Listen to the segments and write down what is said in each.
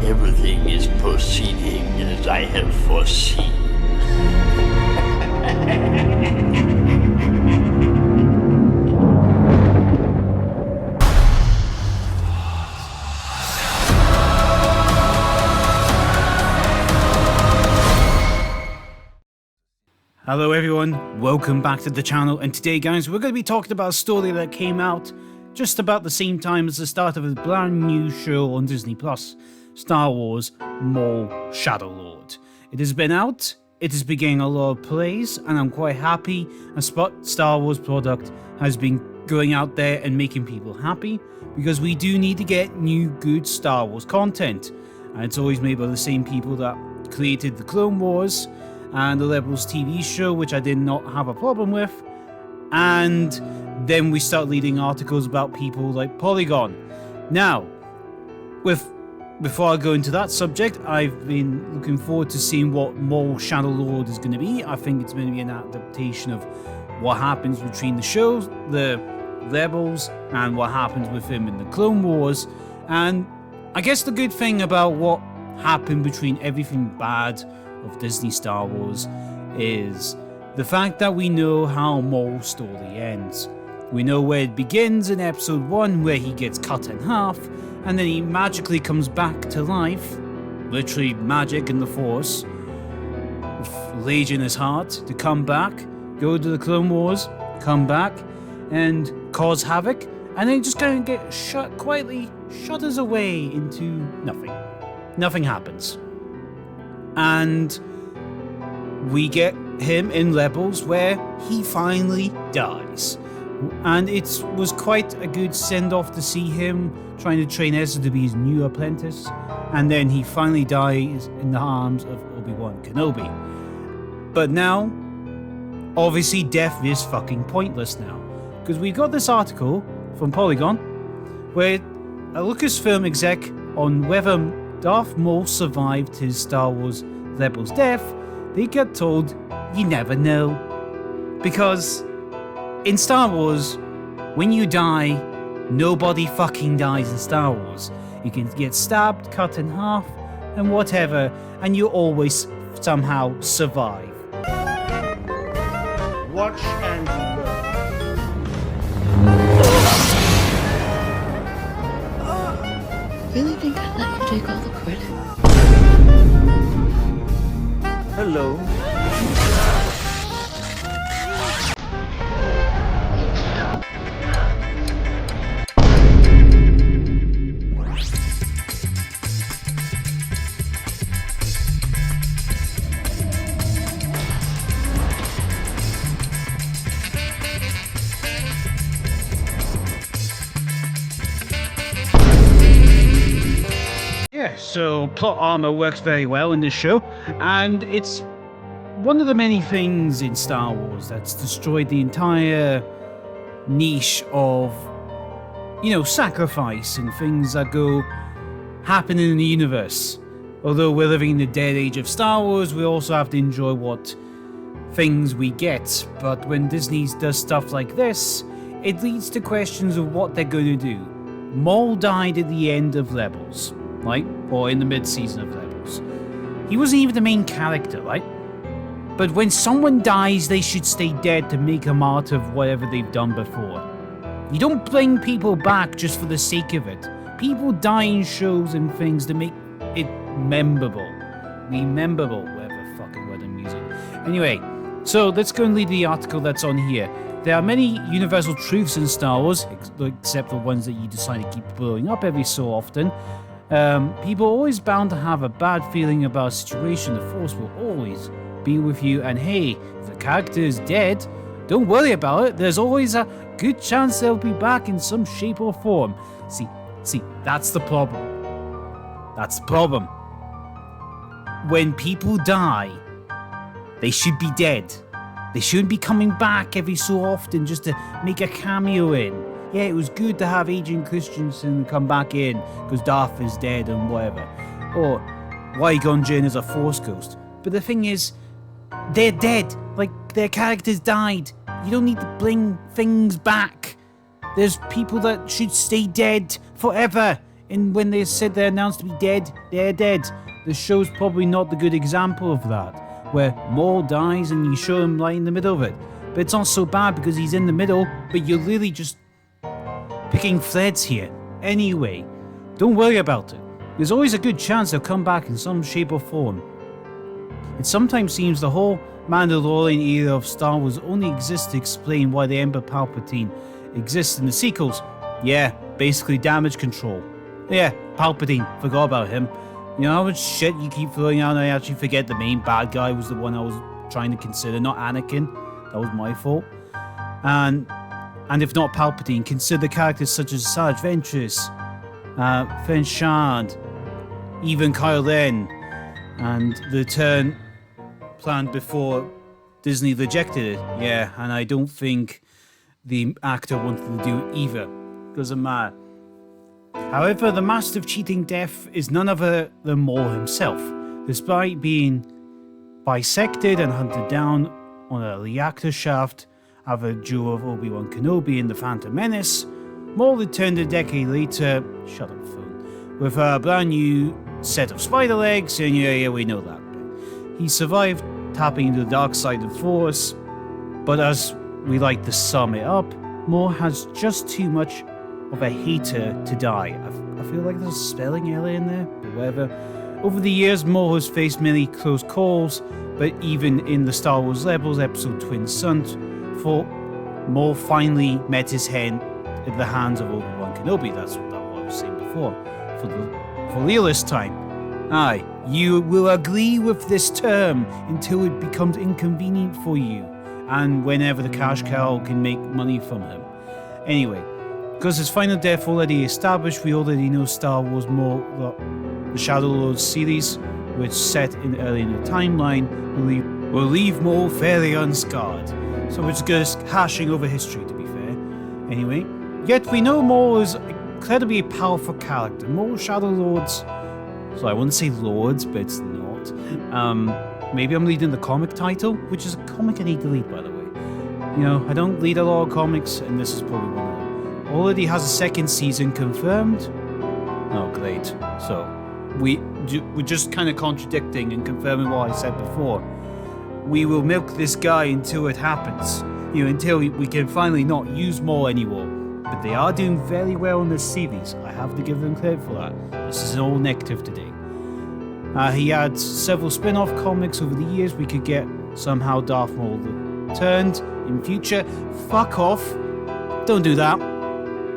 Everything is proceeding as I have foreseen. Hello everyone, welcome back to the channel, and today guys we're going to be talking about a story that came out just about the same time as the start of a brand new show on Disney+, Star Wars Maul Shadowlord. It has been out, it has been getting a lot of praise, and I'm quite happy a Star Wars product has been going out there and making people happy, because we do need to get new good Star Wars content, and it's always made by the same people that created the Clone Wars and the Rebels TV show, which I did not have a problem with. And then we start reading articles about people like Polygon. Now, before I go into that subject, I've been looking forward to seeing what Maul Shadowlord is going to be. I think it's going to be an adaptation of what happens between the shows, the Rebels, and what happens with him in the Clone Wars. And I guess the good thing about what happened between everything bad of Disney Star Wars is the fact that we know how Maul's story ends. We know where it begins in episode 1, where he gets cut in half and then he magically comes back to life, literally magic in the Force, with rage in his heart, to come back, go to the Clone Wars, come back and cause havoc, and then just kind of get quietly shudders away into nothing. Nothing happens. And we get him in Rebels where he finally dies. And it was quite a good send-off to see him trying to train Ezra to be his new apprentice. And then he finally dies in the arms of Obi-Wan Kenobi. But now, obviously death is fucking pointless now. Because we got this article from Polygon where a Lucasfilm exec on whether Darth Maul survived his Star Wars Rebels death, they get told, you never know. Because in Star Wars, when you die, nobody fucking dies in Star Wars. You can get stabbed, cut in half, and whatever, and you always somehow survive. Watch and learn. Really think I'd let you take all the credit? Hello. Yeah, so plot armor works very well in this show, and it's one of the many things in Star Wars that's destroyed the entire niche of, sacrifice and things that go happen in the universe. Although we're living in the dead age of Star Wars, we also have to enjoy what things we get. But when Disney does stuff like this, it leads to questions of what they're going to do. Maul died at the end of Rebels, right? Or in the mid-season of Rebels. He wasn't even the main character, right? But when someone dies, they should stay dead to make a martyr of whatever they've done before. You don't bring people back just for the sake of it. People die in shows and things to make it memorable. Whatever fucking word I'm using. Anyway, so let's go and read the article that's on here. There are many universal truths in Star Wars, except the ones that you decide to keep blowing up every so often. People are always bound to have a bad feeling about a situation. The Force will always be with you, and hey, if the character is dead, don't worry about it. There's always a good chance they'll be back in some shape or form. See, that's the problem. That's the problem. When people die, they should be dead. They shouldn't be coming back every so often just to make a cameo in. Yeah, it was good to have Agent Christensen come back in because Darth is dead and whatever. Or Qui-Gon Jinn is a Force ghost. But the thing is, they're dead. Like, their characters died. You don't need to bring things back. There's people that should stay dead forever And when they said they're announced to be dead, they're dead. The show's probably not the good example of that, where Maul dies and you show him right in the middle of it. But it's not so bad because he's in the middle, but you're really just picking threads here. Anyway, don't worry about it. There's always a good chance they'll come back in some shape or form. It sometimes seems the whole Mandalorian era of Star Wars only exists to explain why the Emperor Palpatine exists in the sequels. Yeah, basically damage control. Yeah, Palpatine, forgot about him. You know how much shit you keep throwing out and I actually forget the main bad guy was the one I was trying to consider, not Anakin. That was my fault. And if not Palpatine, consider characters such as Asajj Ventress, Fenn Shand, even Kylo Ren, and the turn planned before Disney rejected it. Yeah, and I don't think the actor wanted to do it either. Doesn't matter. However, the master of cheating death is none other than Maul himself. Despite being bisected and hunted down on a reactor shaft, of a duo of Obi-Wan Kenobi and the Phantom Menace, Maul returned a decade later, shut up phone, with a brand new set of spider legs, and yeah, we know that bit. He survived tapping into the dark side of the Force, but as we like to sum it up, Maul has just too much of a hater to die. I feel like there's a spelling error in there, but whatever. Over the years, Maul has faced many close calls, but even in the Star Wars Rebels episode Twin Suns, Maul finally met his end at the hands of Obi-Wan Kenobi. That's what I was saying before. For realist time. Aye, you will agree with this term until it becomes inconvenient for you, and whenever the cash cow can make money from him. Anyway, because his final death already established, we already know Star Wars Maul, the Shadow Lord series, which set in early in the timeline, will leave Maul fairly unscarred. So we're just hashing over history, to be fair. Anyway, yet we know Maul is incredibly powerful character. Maul Shadow Lords, so I wouldn't say lords, but it's not. Maybe I'm reading the comic title, which is a comic I need to read, by the way. You know, I don't read a lot of comics, and this is probably one of them. Already has a second season confirmed. Oh, great. So, we're just kind of contradicting and confirming what I said before. We will milk this guy until it happens. You know, until we can finally not use Maul anymore. But they are doing very well in this series. I have to give them credit for that. This is all negative today. He had several spin-off comics over the years. We could get somehow Darth Maul returned in future. Fuck off. Don't do that.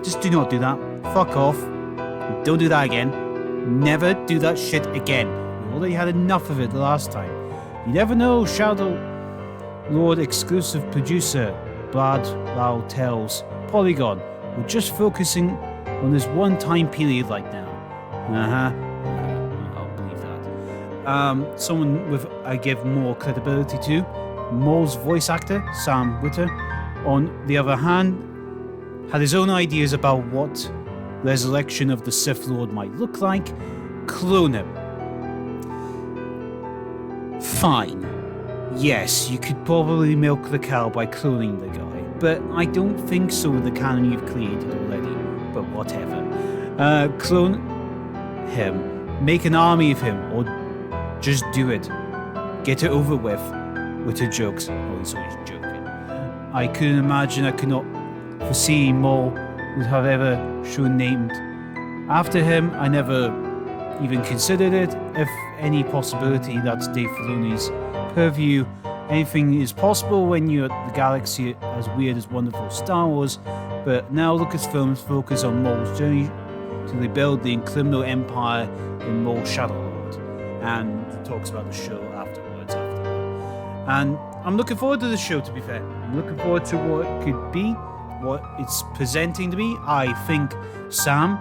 Just do not do that. Fuck off. Don't do that again. Never do that shit again. We already had enough of it the last time. You never know, Shadow Lord exclusive producer Brad Lau tells Polygon, we're just focusing on this one time period right now. I'll believe that. Someone with I give more credibility to, Maul's voice actor, Sam Witwer, on the other hand, had his own ideas about what resurrection of the Sith Lord might look like. Clone him. Fine. Yes, you could probably milk the cow by cloning the guy, but I don't think so with the canon you've created already. But whatever. Clone him. Make an army of him, or just do it. Get it over with the jokes. Oh, he's always joking. I couldn't imagine, I could not foresee Maul would have ever shown named after him. I never even considered it. If any possibility, that's Dave Filoni's purview. Anything is possible when you're at the galaxy as weird as wonderful Star Wars, but now Lucasfilms focus on Maul's journey to rebuild the criminal empire in Maul Shadow Lord, and talks about the show afterwards after that. And I'm looking forward to the show, to be fair. I'm looking forward to what it could be, what it's presenting to be. I think Sam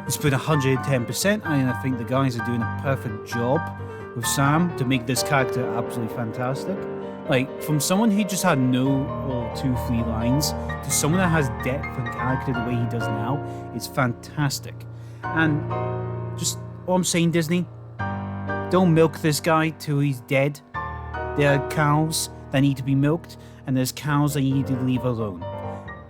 has put 110%, and I think the guys are doing a perfect job with Sam to make this character absolutely fantastic. Like, from someone who just had no or 2-3 lines to someone that has depth and character the way he does now, it's fantastic. And just all I'm saying, Disney, don't milk this guy till he's dead. There are cows that need to be milked, and there's cows that you need to leave alone.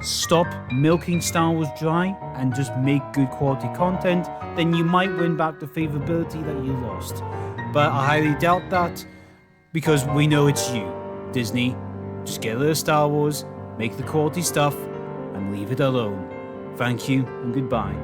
stop milking Star Wars dry and just make good quality content, then you might win back the favorability that you lost. But I highly doubt that, because we know it's you, Disney. Just get rid of Star Wars, make the quality stuff, and leave it alone. Thank you and goodbye.